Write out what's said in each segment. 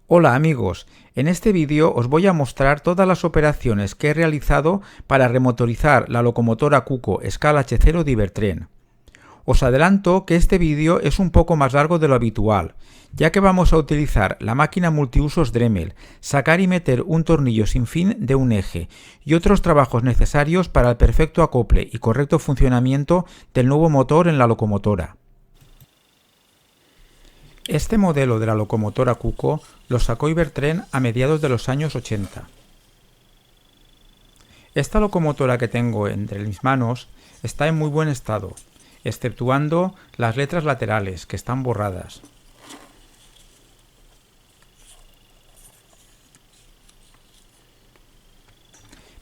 Hola amigos, en este vídeo os voy a mostrar todas las operaciones que he realizado para remotorizar la locomotora Cuco Scala H0 de Ibertren. Os adelanto que este vídeo es un poco más largo de lo habitual, ya que vamos a utilizar la máquina multiusos Dremel, sacar y meter un tornillo sin fin de un eje y otros trabajos necesarios para el perfecto acople y correcto funcionamiento del nuevo motor en la locomotora. Este modelo de la locomotora Cuco lo sacó Ibertren a mediados de los años 80. Esta locomotora que tengo entre mis manos está en muy buen estado, exceptuando las letras laterales, que están borradas.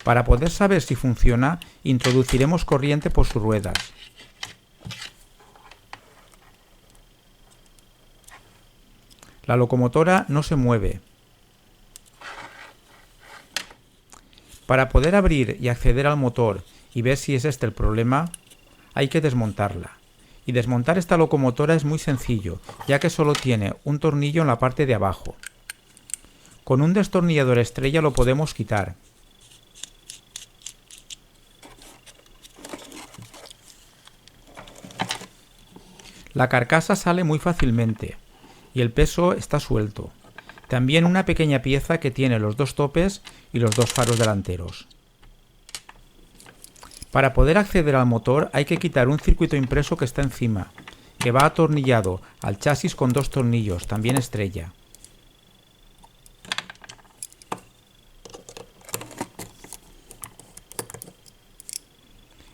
Para poder saber si funciona, introduciremos corriente por sus ruedas. La locomotora no se mueve. Para poder abrir y acceder al motor y ver si es este el problema, hay que desmontarla. Y desmontar esta locomotora es muy sencillo, ya que solo tiene un tornillo en la parte de abajo. Con un destornillador estrella lo podemos quitar. La carcasa sale muy fácilmente y el peso está suelto. También una pequeña pieza que tiene los dos topes y los dos faros delanteros. Para poder acceder al motor hay que quitar un circuito impreso que está encima, que va atornillado al chasis con dos tornillos, también estrella.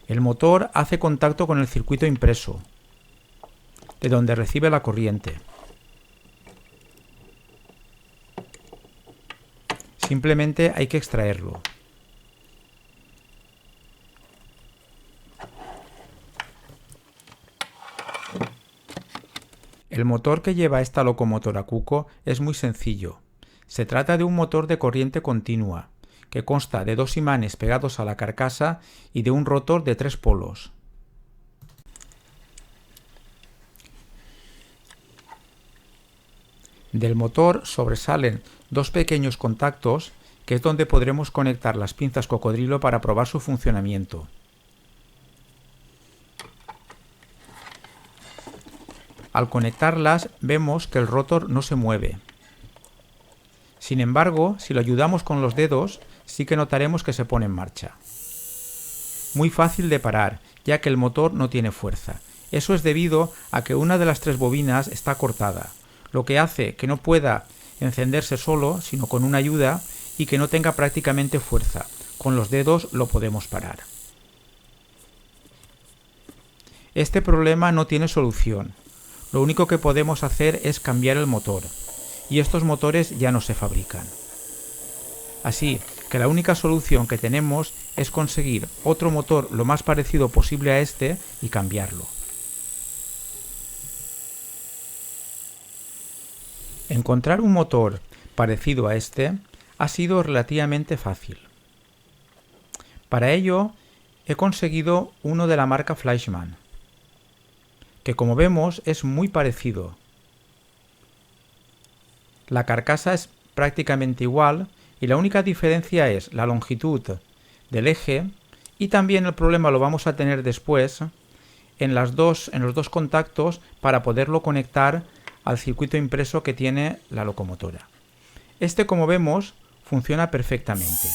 El motor hace contacto con el circuito impreso, de donde recibe la corriente. Simplemente hay que extraerlo. El motor que lleva esta locomotora Cuco es muy sencillo. Se trata de un motor de corriente continua, que consta de dos imanes pegados a la carcasa y de un rotor de 3 polos. Del motor sobresalen dos pequeños contactos, que es donde podremos conectar las pinzas cocodrilo para probar su funcionamiento. Al conectarlas vemos que el rotor no se mueve. Sin embargo, si lo ayudamos con los dedos, sí que notaremos que se pone en marcha. Muy fácil de parar, ya que el motor no tiene fuerza. Eso es debido a que una de las 3 bobinas está cortada, lo que hace que no pueda encenderse solo, sino con una ayuda, y que no tenga prácticamente fuerza. Con los dedos lo podemos parar. Este problema no tiene solución. Lo único que podemos hacer es cambiar el motor, y estos motores ya no se fabrican. Así que la única solución que tenemos es conseguir otro motor lo más parecido posible a este y cambiarlo. Encontrar un motor parecido a este ha sido relativamente fácil. Para ello he conseguido uno de la marca Fleischmann, que como vemos es muy parecido. La carcasa es prácticamente igual y la única diferencia es la longitud del eje, y también el problema lo vamos a tener después en los dos contactos para poderlo conectar al circuito impreso que tiene la locomotora. Este, como vemos, funciona perfectamente.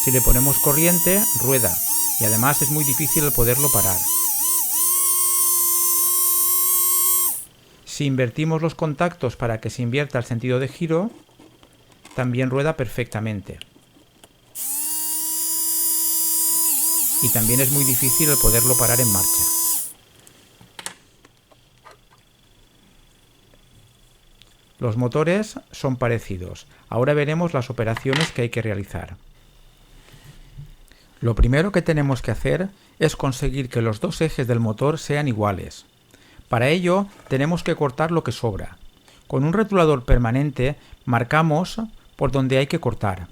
Si le ponemos corriente, rueda, y además es muy difícil el poderlo parar. Si invertimos los contactos para que se invierta el sentido de giro, también rueda perfectamente. Y también es muy difícil el poderlo parar en marcha. Los motores son parecidos. Ahora veremos las operaciones que hay que realizar. Lo primero que tenemos que hacer es conseguir que los dos ejes del motor sean iguales. Para ello tenemos que cortar lo que sobra. Con un rotulador permanente marcamos por donde hay que cortar.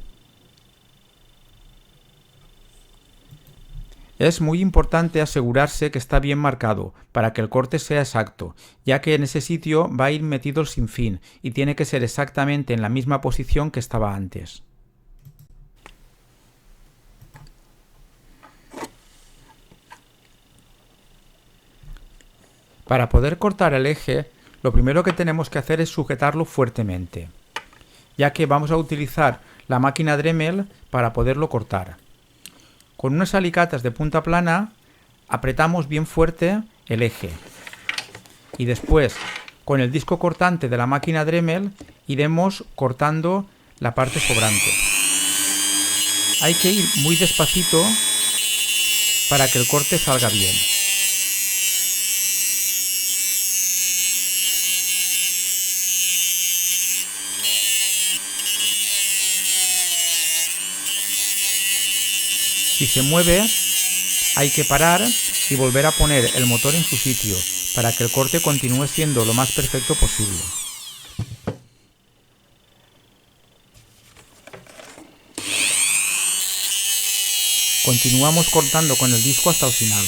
Es muy importante asegurarse que está bien marcado para que el corte sea exacto, ya que en ese sitio va a ir metido el sinfín y tiene que ser exactamente en la misma posición que estaba antes. Para poder cortar el eje, lo primero que tenemos que hacer es sujetarlo fuertemente, ya que vamos a utilizar la máquina Dremel para poderlo cortar. Con unas alicatas de punta plana apretamos bien fuerte el eje y después con el disco cortante de la máquina Dremel iremos cortando la parte sobrante. Hay que ir muy despacito para que el corte salga bien. Si se mueve, hay que parar y volver a poner el motor en su sitio para que el corte continúe siendo lo más perfecto posible. Continuamos cortando con el disco hasta el final.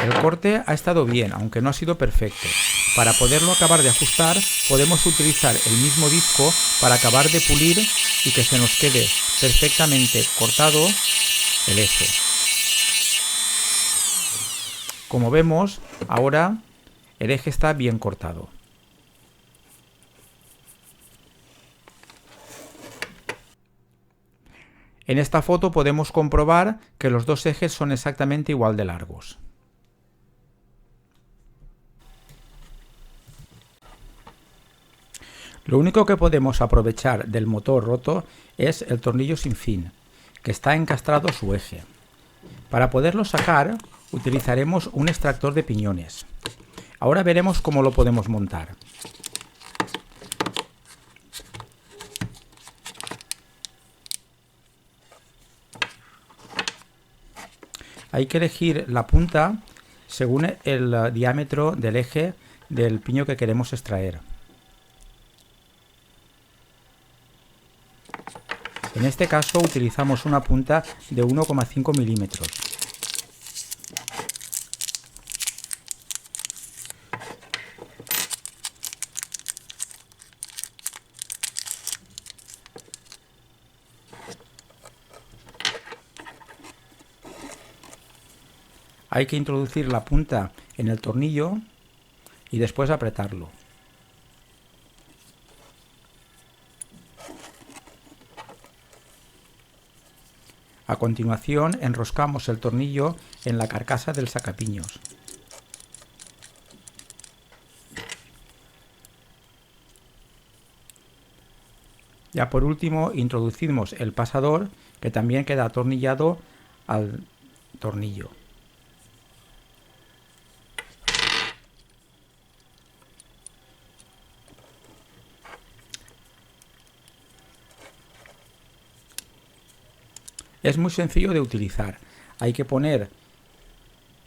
El corte ha estado bien, aunque no ha sido perfecto. Para poderlo acabar de ajustar, podemos utilizar el mismo disco para acabar de pulir y que se nos quede perfectamente cortado el eje. Como vemos, ahora el eje está bien cortado. En esta foto podemos comprobar que los dos ejes son exactamente igual de largos. Lo único que podemos aprovechar del motor roto es el tornillo sin fin, que está encastrado a su eje. Para poderlo sacar, utilizaremos un extractor de piñones. Ahora veremos cómo lo podemos montar. Hay que elegir la punta según el diámetro del eje del piño que queremos extraer. En este caso utilizamos una punta de 1,5 milímetros. Hay que introducir la punta en el tornillo y después apretarlo. A continuación enroscamos el tornillo en la carcasa del sacapiños. Ya por último introducimos el pasador, que también queda atornillado al tornillo. Es muy sencillo de utilizar. Hay que poner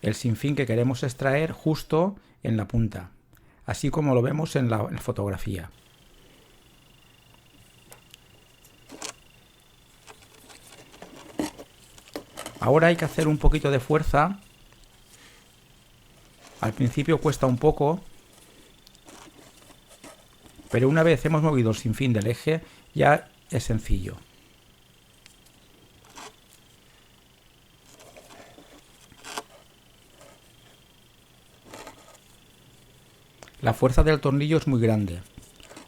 el sinfín que queremos extraer justo en la punta, así como lo vemos en la fotografía. Ahora hay que hacer un poquito de fuerza. Al principio cuesta un poco, pero una vez hemos movido el sinfín del eje ya es sencillo. La fuerza del tornillo es muy grande.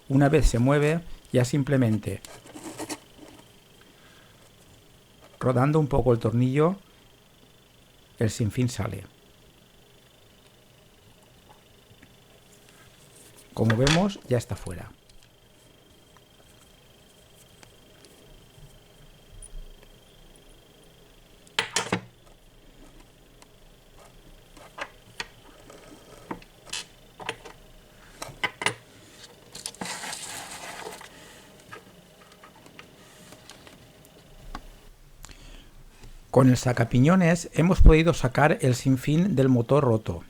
Una vez se mueve, ya simplemente rodando un poco el tornillo, el sinfín sale. Como vemos, ya está fuera. Con el sacapiñones hemos podido sacar el sinfín del motor roto.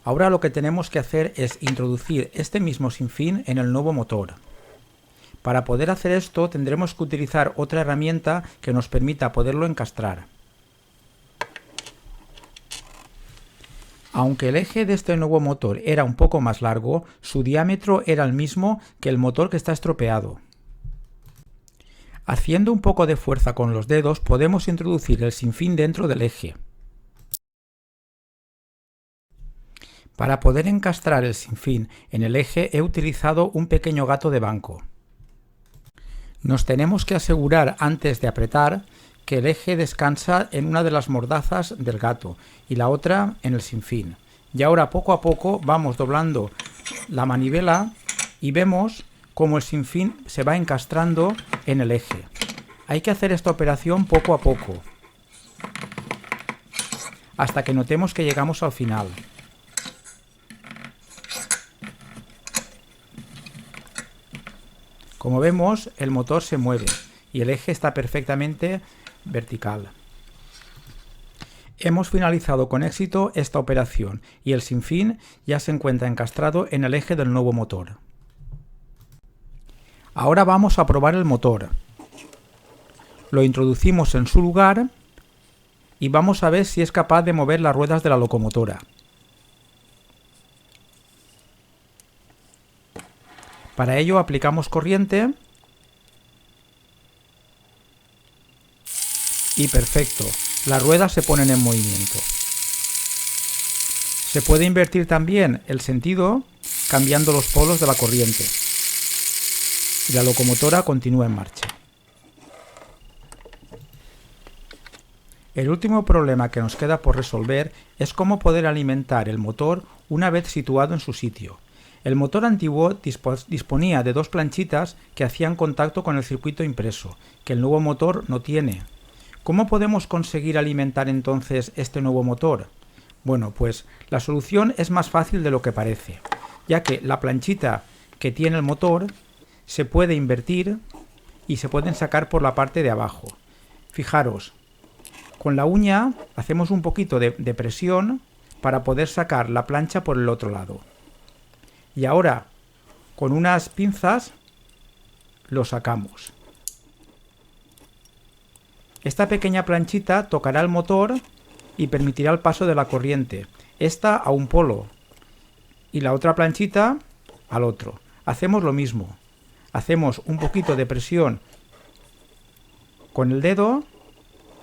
Ahora lo que tenemos que hacer es introducir este mismo sinfín en el nuevo motor. Para poder hacer esto tendremos que utilizar otra herramienta que nos permita poderlo encastrar. Aunque el eje de este nuevo motor era un poco más largo, su diámetro era el mismo que el motor que está estropeado. Haciendo un poco de fuerza con los dedos podemos introducir el sinfín dentro del eje. Para poder encastrar el sinfín en el eje he utilizado un pequeño gato de banco. Nos tenemos que asegurar antes de apretar que el eje descansa en una de las mordazas del gato y la otra en el sinfín. Y ahora poco a poco vamos doblando la manivela y vemos cómo el sinfín se va encastrando en el eje. Hay que hacer esta operación poco a poco, hasta que notemos que llegamos al final. Como vemos, el motor se mueve y el eje está perfectamente vertical. Hemos finalizado con éxito esta operación y el sinfín ya se encuentra encastrado en el eje del nuevo motor. Ahora vamos a probar el motor. Lo introducimos en su lugar y vamos a ver si es capaz de mover las ruedas de la locomotora. Para ello aplicamos corriente y perfecto, las ruedas se ponen en movimiento. Se puede invertir también el sentido cambiando los polos de la corriente y la locomotora continúa en marcha. El último problema que nos queda por resolver es cómo poder alimentar el motor una vez situado en su sitio. El motor antiguo disponía de dos planchitas que hacían contacto con el circuito impreso, que el nuevo motor no tiene. ¿Cómo podemos conseguir alimentar entonces este nuevo motor? Bueno, pues la solución es más fácil de lo que parece, ya que la planchita que tiene el motor se puede invertir y se pueden sacar por la parte de abajo. Fijaros, con la uña hacemos un poquito de presión para poder sacar la plancha por el otro lado. Y ahora, con unas pinzas, lo sacamos. Esta pequeña planchita tocará el motor y permitirá el paso de la corriente. Esta a un polo y la otra planchita al otro. Hacemos lo mismo. Hacemos un poquito de presión con el dedo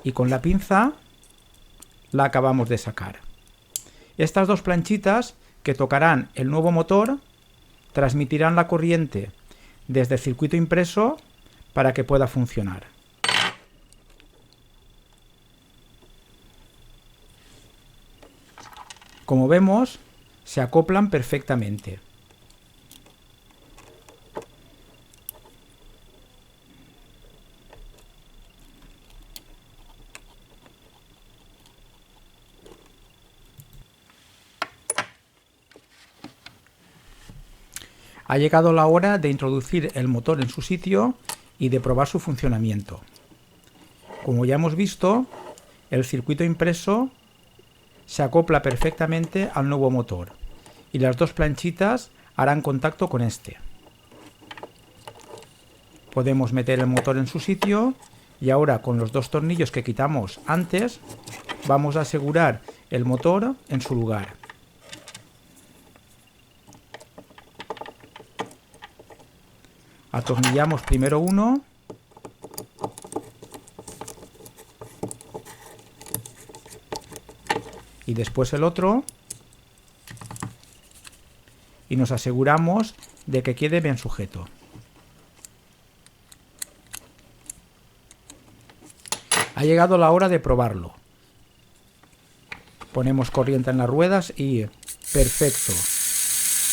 y con la pinza la acabamos de sacar. Estas dos planchitas que tocarán el nuevo motor transmitirán la corriente desde el circuito impreso para que pueda funcionar. Como vemos, se acoplan perfectamente. Ha llegado la hora de introducir el motor en su sitio y de probar su funcionamiento. Como ya hemos visto, el circuito impreso se acopla perfectamente al nuevo motor y las dos planchitas harán contacto con este. Podemos meter el motor en su sitio y ahora con los dos tornillos que quitamos antes vamos a asegurar el motor en su lugar. Atornillamos primero uno y después el otro y nos aseguramos de que quede bien sujeto. Ha llegado la hora de probarlo. Ponemos corriente en las ruedas y perfecto,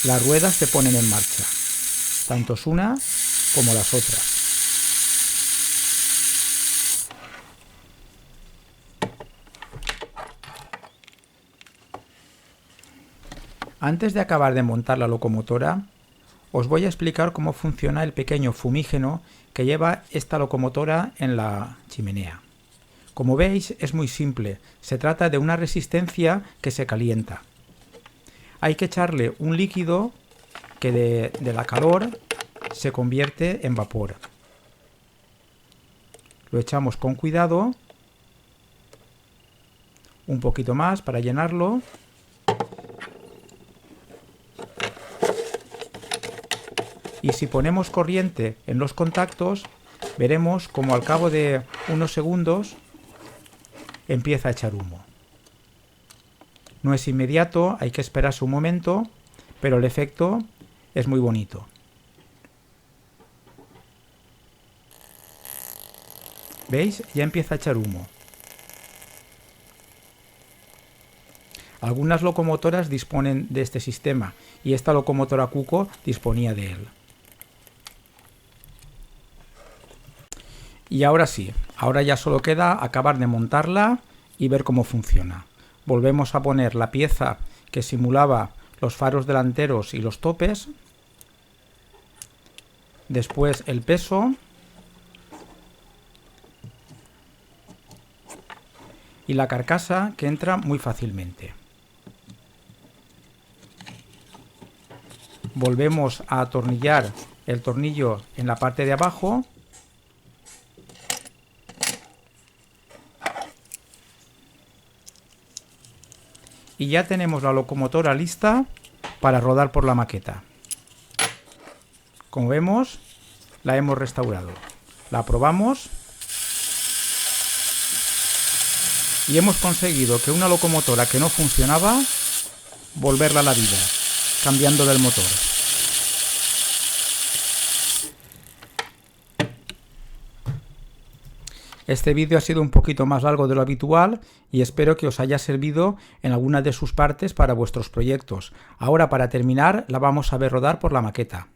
las ruedas se ponen en marcha, tanto una como las otras. Antes de acabar de montar la locomotora, os voy a explicar cómo funciona el pequeño fumígeno que lleva esta locomotora en la chimenea. Como veis, es muy simple. Se trata de una resistencia que se calienta. Hay que echarle un líquido que de la calor se convierte en vapor. Lo echamos con cuidado, un poquito más para llenarlo. Y si ponemos corriente en los contactos, veremos como al cabo de unos segundos empieza a echar humo. No es inmediato, hay que esperarse un momento, pero el efecto es muy bonito. ¿Veis? Ya empieza a echar humo. Algunas locomotoras disponen de este sistema y esta locomotora Cuco disponía de él. Y ahora sí, ahora ya solo queda acabar de montarla y ver cómo funciona. Volvemos a poner la pieza que simulaba los faros delanteros y los topes. Después el peso. Y la carcasa, que entra muy fácilmente. Volvemos a atornillar el tornillo en la parte de abajo. Y ya tenemos la locomotora lista para rodar por la maqueta. Como vemos, la hemos restaurado. La probamos y hemos conseguido que una locomotora que no funcionaba, volverla a la vida, cambiando del motor. Este vídeo ha sido un poquito más largo de lo habitual y espero que os haya servido en alguna de sus partes para vuestros proyectos. Ahora, para terminar, la vamos a ver rodar por la maqueta.